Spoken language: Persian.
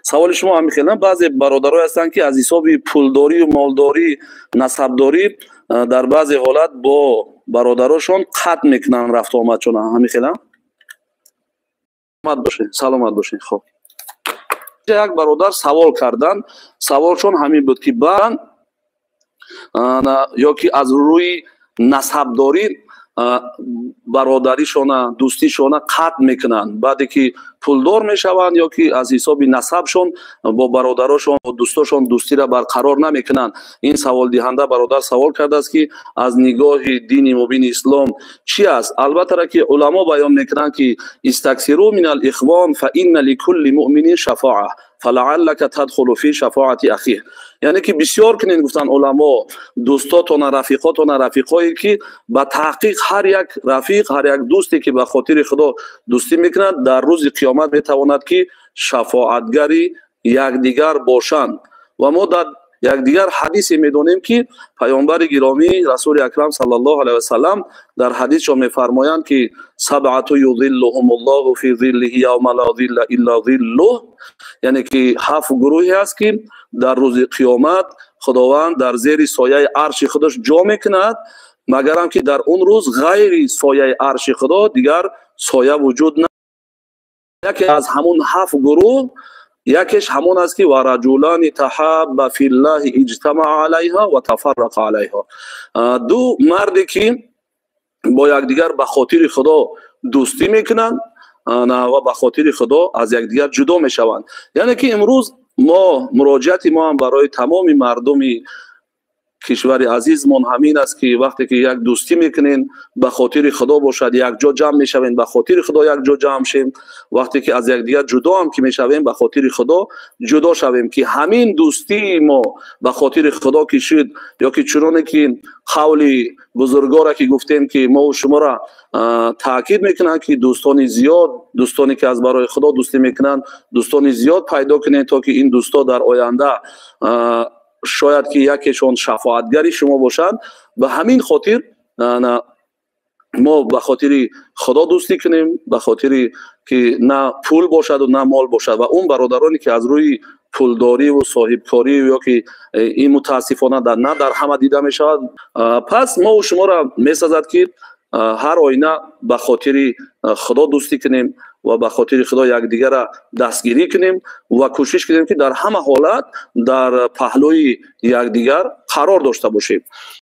سوال شما هم میخوام بعضی برادرای هستن که از حساب پولداری و مالداری نسبداری در بعضی حالت با برادراشون قطع میکنن رفت آمدشون. همین خیلی سلامت باشین. خب یک برادر سوال کردن، سوالشون همین بود که بعد یا که از روی نسبداری برادریشون دوستیشون قطع میکنن، بعدی که پولدار میشوند یا که از حساب نسبشون با برادراشون و دوستاشون دوستی را برقرار نمیکنن. این سوال دهنده برادر سوال کرده است که از نگاه دین مبین اسلام چی است؟ البته را که علما بیان میکنن که استکثروا من الاخوان فان لكل مؤمن شفاعه فلعلك تدخل في شفاعه اخیه. یعنی که بسیار کنین گفتن علما دوستاتون رفیقاتون رفیقایی که به تحقیق هر یک رفیق هر یک دوستی که به خاطر خدا دوستی میکنند در روز قیامت میتواند که شفاعتگری یکدیگر باشند. و ما در یک دیگر حدیثی میدونیم که پیامبر گرامی رسول اکرم صلی الله علیه و سلم در حدیث میفرمایند که سبعه یظلهم الله فی ظله یوم لا ظل الا ظله، یعنی که 7 گروهی است که در روز قیامت خداوند در زیر سایه عرش خودش جا میکند، مگر هم که در اون روز غیر سایه عرش خدا دیگر سایه وجود ندارد. یکی از همون 7 گروه یکیش همون است که و رجلان تحابا فی الله اجتمع علیها و تفرق علیها، دو مردی که با یکدیگر به خاطر خدا دوستی میکنند و به خاطر خدا از یکدیگر جدا میشوند. یعنی که امروز ما مراجعت ما هم برای تمام مردم کشور عزیزمون همین است که وقتی که یک دوستی میکنین به خاطر خدا باشد، یک جا جمع میشوین به خاطر خدا یک جا جمع شیم، وقتی که از یک دیگر جدا هم که میشویم به خاطر خدا جدا شویم، که همین دوستی ما به خاطر خدا کشید. یا که چنانه که قول بزرگوارا که گفتیم که ما و شما را تاکید میکنن که دوستان زیاد، دوستانی که از برای خدا دوستی میکنن دوستان زیاد پیدا کنین تا که این دوستا در آینده شاید که یکیشون شفاعتگری شما باشند. به همین خاطر ما به خاطر خدا دوستی کنیم، به خاطر که نه پول باشد و نه مال باشد. و اون برادرانی که از روی پولداری و صاحبکاری یا که این متاسفانه در همه دیده می شود، پس ما و شما را می سازد که هر آینه به خاطر خدا دوستی کنیم و به خاطر خدا یکدیگر را دستگیری کنیم و کوشش کنیم که در همه حالت در پهلوی یکدیگر قرار داشته باشیم.